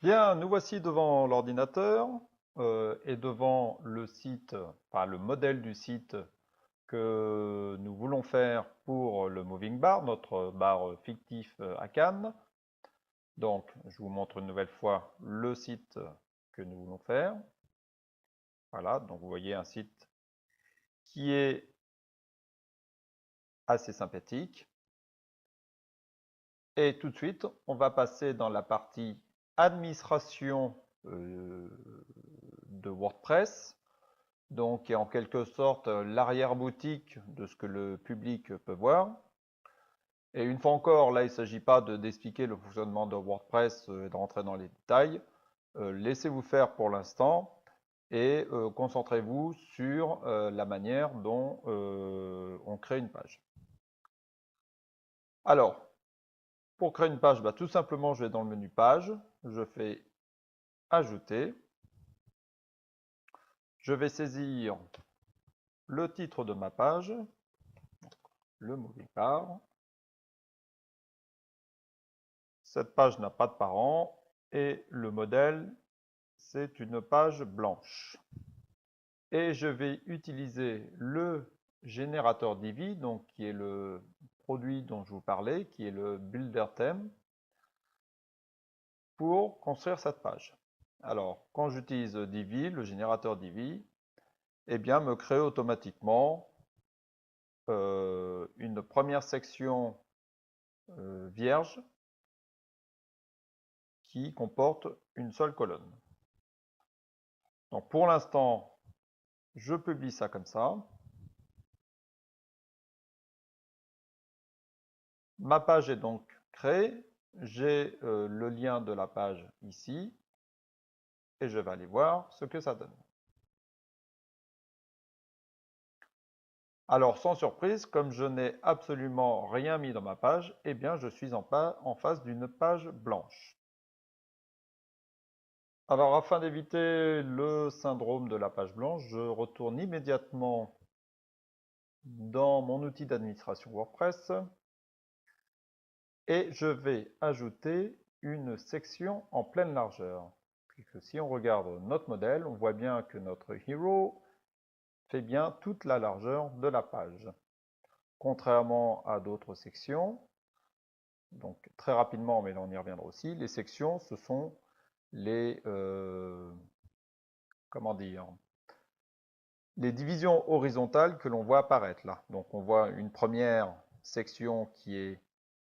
Bien, nous voici devant l'ordinateur et devant le site, enfin le modèle du site que nous voulons faire pour le Moving Bar, notre bar fictif à Cannes. Donc, je vous montre une nouvelle fois le site que nous voulons faire. Voilà, donc vous voyez un site qui est assez sympathique. Et tout de suite, on va passer dans la partie administration de WordPress. Donc, qui est en quelque sorte l'arrière-boutique de ce que le public peut voir. Et une fois encore, là, il ne s'agit pas d'expliquer le fonctionnement de WordPress et de rentrer dans les détails. Laissez-vous faire pour l'instant et concentrez-vous sur la manière dont on crée une page. Alors, pour créer une page, tout simplement, je vais dans le menu page, je fais ajouter, je vais saisir le titre de ma page, le moving bar. Cette page n'a pas de parent et le modèle, c'est une page blanche. Et je vais utiliser le générateur Divi, donc qui est le produit dont je vous parlais, qui est le Builder Theme, pour construire cette page. Alors, quand j'utilise Divi, le générateur Divi, eh bien, me crée automatiquement une première section vierge qui comporte une seule colonne. Donc, pour l'instant, je publie ça comme ça. Ma page est donc créée. J'ai le lien de la page ici. Et je vais aller voir ce que ça donne. Alors, sans surprise, comme je n'ai absolument rien mis dans ma page, eh bien, je suis en face d'une page blanche. Alors, afin d'éviter le syndrome de la page blanche, je retourne immédiatement dans mon outil d'administration WordPress et je vais ajouter une section en pleine largeur. Puisque si on regarde notre modèle, on voit bien que notre hero fait bien toute la largeur de la page. Contrairement à d'autres sections, donc très rapidement, mais là on y reviendra aussi, les sections, ce sont les, comment dire, les divisions horizontales que l'on voit apparaître là. Donc on voit une première section qui est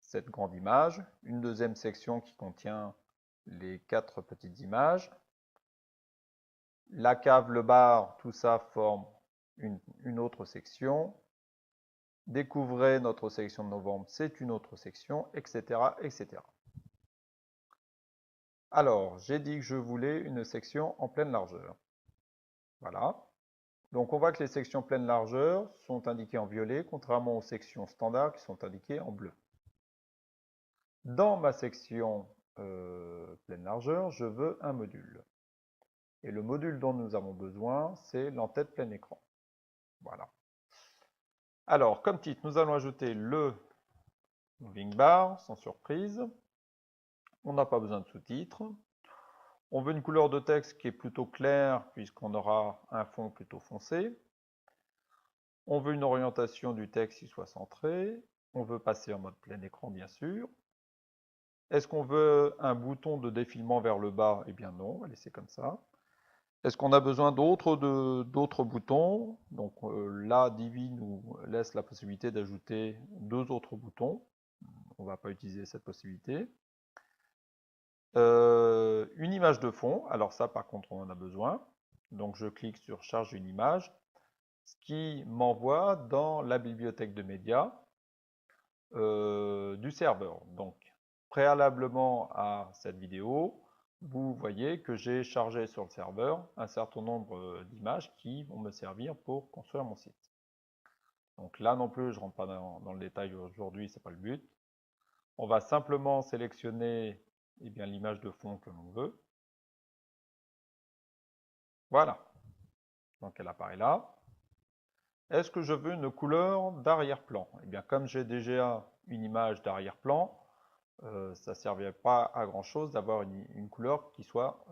cette grande image, une deuxième section qui contient les 4 petites images, la cave, le bar, tout ça forme une autre section. Découvrez notre sélection de novembre, c'est une autre section, etc., etc. Alors, j'ai dit que je voulais une section en pleine largeur. Voilà. Donc, on voit que les sections pleine largeur sont indiquées en violet, contrairement aux sections standards qui sont indiquées en bleu. Dans ma section pleine largeur, je veux un module. Et le module dont nous avons besoin, c'est l'entête plein écran. Voilà. Alors, comme titre, nous allons ajouter le moving bar, sans surprise. On n'a pas besoin de sous-titres. On veut une couleur de texte qui est plutôt claire, puisqu'on aura un fond plutôt foncé. On veut une orientation du texte qui soit centrée. On veut passer en mode plein écran, bien sûr. Est-ce qu'on veut un bouton de défilement vers le bas? Eh bien non, on va laisser comme ça. Est-ce qu'on a besoin d'autres boutons? Donc là, Divi nous laisse la possibilité d'ajouter 2 autres boutons. On ne va pas utiliser cette possibilité. Une image de fond, alors ça par contre on en a besoin. Donc je clique sur charge une image, ce qui m'envoie dans la bibliothèque de médias du serveur. Donc préalablement à cette vidéo, vous voyez que j'ai chargé sur le serveur un certain nombre d'images qui vont me servir pour construire mon site. Donc là non plus, je ne rentre pas dans le détail aujourd'hui, ce n'est pas le but. On va simplement sélectionner l'image de fond que l'on veut. Voilà, donc elle apparaît là. Est-ce que je veux une couleur d'arrière-plan? Eh bien, comme j'ai déjà une image d'arrière-plan, ça ne servirait pas à grand chose d'avoir une couleur qui soit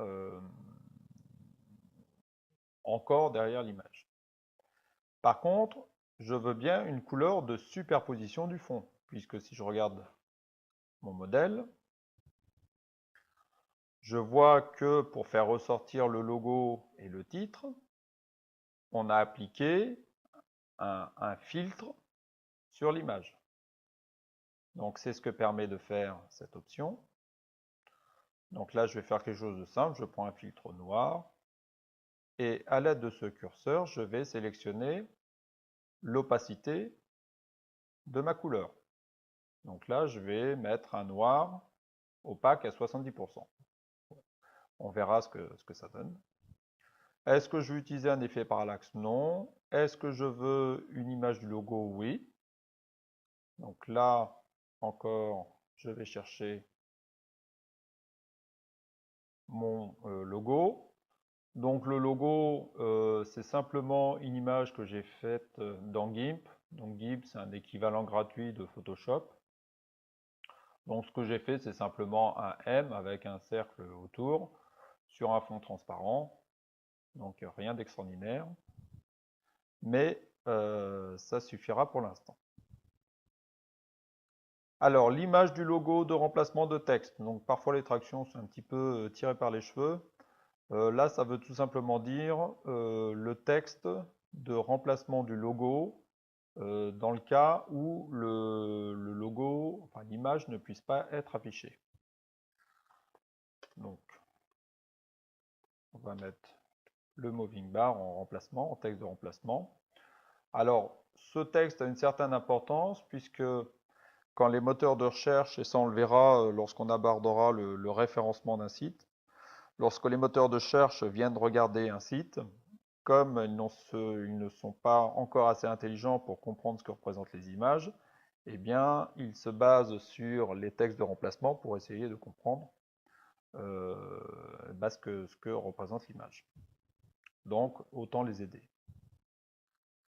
encore derrière l'image. Par contre, je veux bien une couleur de superposition du fond, puisque si je regarde mon modèle, je vois que pour faire ressortir le logo et le titre, on a appliqué un filtre sur l'image. Donc c'est ce que permet de faire cette option. Donc là, je vais faire quelque chose de simple. Je prends un filtre noir et à l'aide de ce curseur, je vais sélectionner l'opacité de ma couleur. Donc là, je vais mettre un noir opaque à 70%. On verra ce que ça donne. Est-ce que je veux utiliser un effet parallaxe? Non. Est-ce que je veux une image du logo? Oui. Donc là, encore, je vais chercher mon logo. Donc le logo, c'est simplement une image que j'ai faite dans GIMP. Donc GIMP, c'est un équivalent gratuit de Photoshop. Donc ce que j'ai fait, c'est simplement un M avec un cercle autour sur un fond transparent. Donc rien d'extraordinaire. Mais ça suffira pour l'instant. Alors l'image du logo de remplacement de texte. Donc parfois les tractions sont un petit peu tirées par les cheveux. Là, ça veut tout simplement dire le texte de remplacement du logo dans le cas où le logo, enfin l'image ne puisse pas être affichée. Donc, on va mettre le moving bar en remplacement, en texte de remplacement. Alors, ce texte a une certaine importance puisque quand les moteurs de recherche, et ça on le verra lorsqu'on abordera le référencement d'un site, lorsque les moteurs de recherche viennent regarder un site, comme ils ne sont pas encore assez intelligents pour comprendre ce que représentent les images, eh bien, ils se basent sur les textes de remplacement pour essayer de comprendre ce que représente l'image. Donc, autant les aider.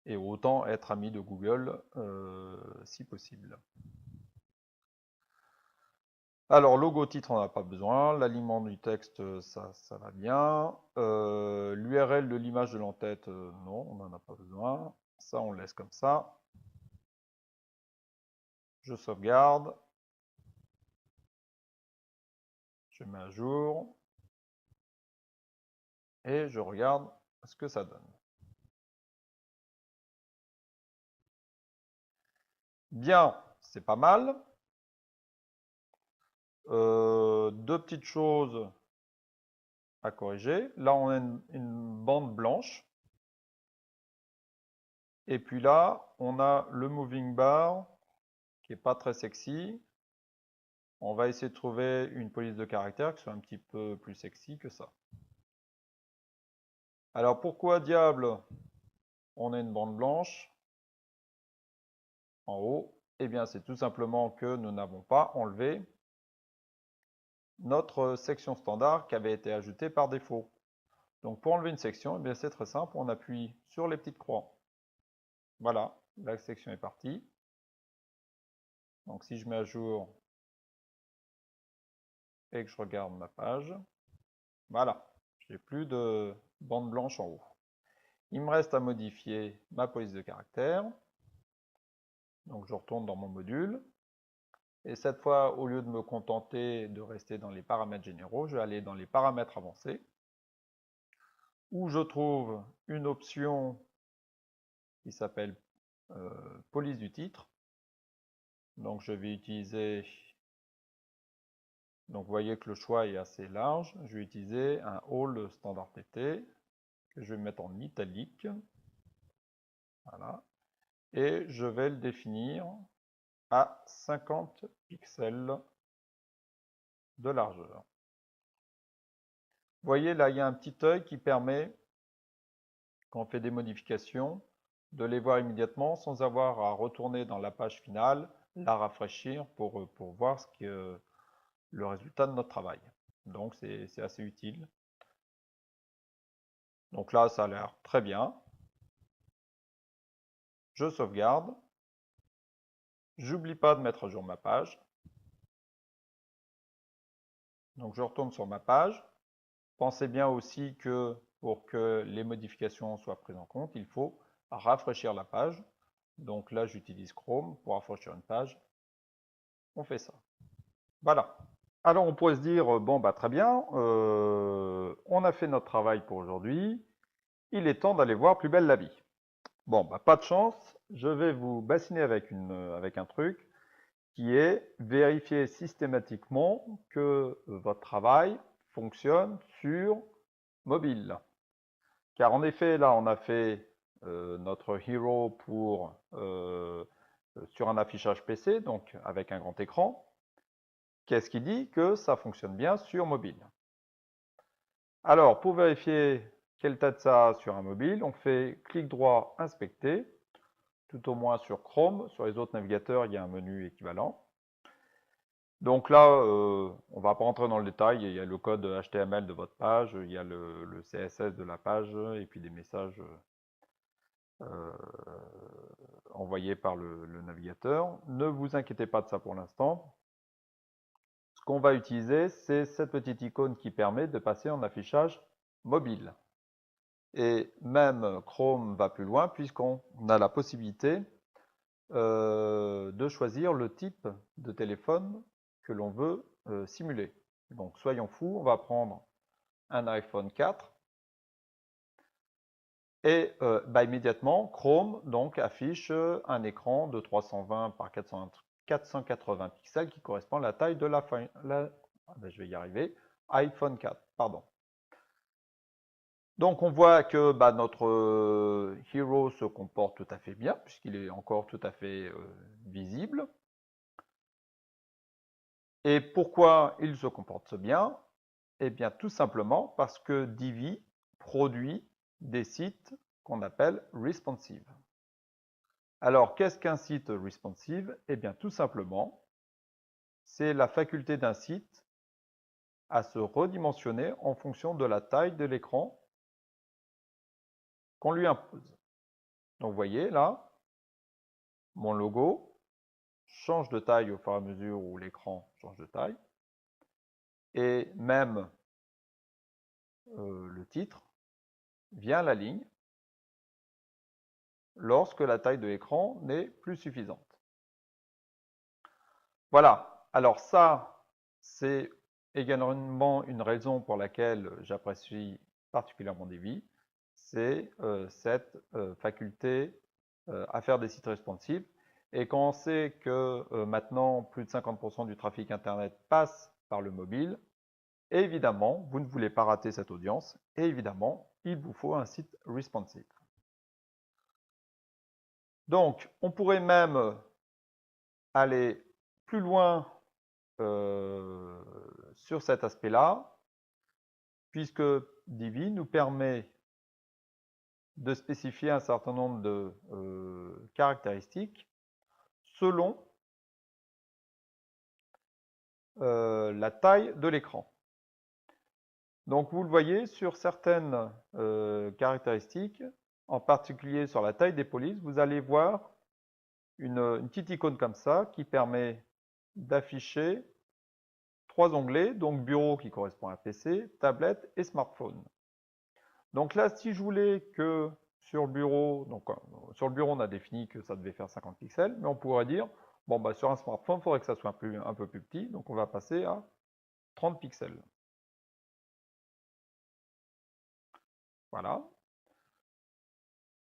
Et autant être ami de Google si possible. Alors, logo titre, on n'a pas besoin. L'aliment du texte, ça va bien. L'URL de l'image de l'entête, non, on n'en a pas besoin. Ça, on laisse comme ça. Je sauvegarde. Je mets à jour. Et je regarde ce que ça donne. Bien, c'est pas mal. Deux petites choses à corriger. Là, on a une bande blanche. Et puis là, on a le moving bar qui n'est pas très sexy. On va essayer de trouver une police de caractère qui soit un petit peu plus sexy que ça. Alors pourquoi diable on a une bande blanche en haut? Eh bien c'est tout simplement que nous n'avons pas enlevé notre section standard qui avait été ajoutée par défaut. Donc pour enlever une section, eh bien c'est très simple, on appuie sur les petites croix. Voilà, la section est partie. Donc si je mets à jour et que je regarde ma page, voilà, j'ai plus de bande blanche en haut. Il me reste à modifier ma police de caractère. Donc je retourne dans mon module. Et cette fois, au lieu de me contenter de rester dans les paramètres généraux, je vais aller dans les paramètres avancés, où je trouve une option qui s'appelle police du titre. Donc je vais utiliser, donc vous voyez que le choix est assez large, je vais utiliser un All Standard TT, que je vais mettre en italique. Voilà. Et je vais le définir à 50 pixels de largeur. Vous voyez là, il y a un petit œil qui permet, quand on fait des modifications, de les voir immédiatement sans avoir à retourner dans la page finale, la rafraîchir pour voir le résultat de notre travail. Donc c'est assez utile. Donc là, ça a l'air très bien. Je sauvegarde. J'oublie pas de mettre à jour ma page. Donc je retourne sur ma page. Pensez bien aussi que pour que les modifications soient prises en compte, il faut rafraîchir la page. Donc là, j'utilise Chrome pour rafraîchir une page. On fait ça. Voilà. Alors on pourrait se dire, bon bah très bien, on a fait notre travail pour aujourd'hui, il est temps d'aller voir Plus belle la vie. Bon bah pas de chance, je vais vous bassiner avec un truc qui est vérifier systématiquement que votre travail fonctionne sur mobile. Car en effet, là, on a fait notre hero sur un affichage PC, donc avec un grand écran. Qu'est-ce qui dit que ça fonctionne bien sur mobile? Alors, pour vérifier quelle tête ça a sur un mobile, on fait clic droit, inspecter, tout au moins sur Chrome. Sur les autres navigateurs, il y a un menu équivalent. Donc là, on ne va pas rentrer dans le détail, il y a le code HTML de votre page, il y a le CSS de la page, et puis des messages envoyés par le navigateur. Ne vous inquiétez pas de ça pour l'instant. Ce qu'on va utiliser, c'est cette petite icône qui permet de passer en affichage mobile. Et même Chrome va plus loin puisqu'on a la possibilité de choisir le type de téléphone que l'on veut simuler. Donc soyons fous, on va prendre un iPhone 4 et immédiatement Chrome donc affiche un écran de 320 par 480 pixels qui correspond à la taille de je vais y arriver, iPhone 4, pardon. Donc on voit que notre hero se comporte tout à fait bien puisqu'il est encore tout à fait visible. Et pourquoi il se comporte bien? Eh bien tout simplement parce que Divi produit des sites qu'on appelle responsive. Alors qu'est-ce qu'un site responsive? Eh bien tout simplement, c'est la faculté d'un site à se redimensionner en fonction de la taille de l'écran qu'on lui impose. Donc vous voyez là, mon logo change de taille au fur et à mesure où l'écran change de taille. Et même le titre vient à la ligne lorsque la taille de l'écran n'est plus suffisante. Voilà, alors ça, c'est également une raison pour laquelle j'apprécie particulièrement Divi, c'est cette faculté à faire des sites responsives. Et quand on sait que maintenant plus de 50% du trafic Internet passe par le mobile, évidemment, vous ne voulez pas rater cette audience, et évidemment, il vous faut un site responsive. Donc, on pourrait même aller plus loin sur cet aspect-là, puisque Divi nous permet de spécifier un certain nombre de caractéristiques selon la taille de l'écran. Donc vous le voyez, sur certaines caractéristiques, en particulier sur la taille des polices, vous allez voir une petite icône comme ça qui permet d'afficher 3 onglets, donc bureau qui correspond à PC, tablette et smartphone. Donc là, si je voulais que sur le bureau, on a défini que ça devait faire 50 pixels, mais on pourrait dire, bon bah sur un smartphone, il faudrait que ça soit un peu plus petit, donc on va passer à 30 pixels. Voilà.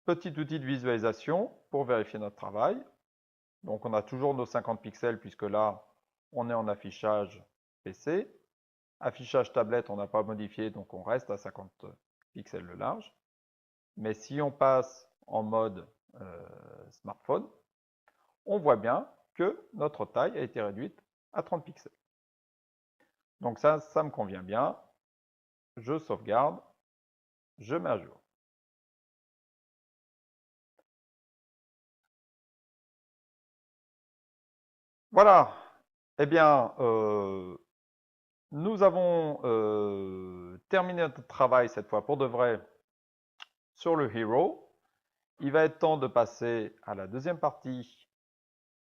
Petit outil de visualisation pour vérifier notre travail. Donc on a toujours nos 50 pixels puisque là, on est en affichage PC. Affichage tablette, on n'a pas modifié, donc on reste à 50 pixels de large. Mais si on passe en mode smartphone, on voit bien que notre taille a été réduite à 30 pixels. Donc ça me convient bien. Je sauvegarde, je mets à jour. Voilà. Eh bien, nous avons terminé notre travail cette fois pour de vrai sur le hero. Il va être temps de passer à la deuxième partie,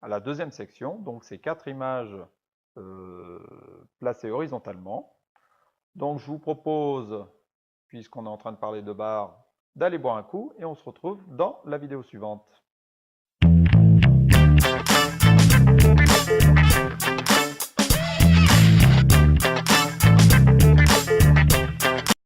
à la deuxième section. Donc, ces 4 images placées horizontalement. Donc je vous propose, puisqu'on est en train de parler de barres, d'aller boire un coup et on se retrouve dans la vidéo suivante.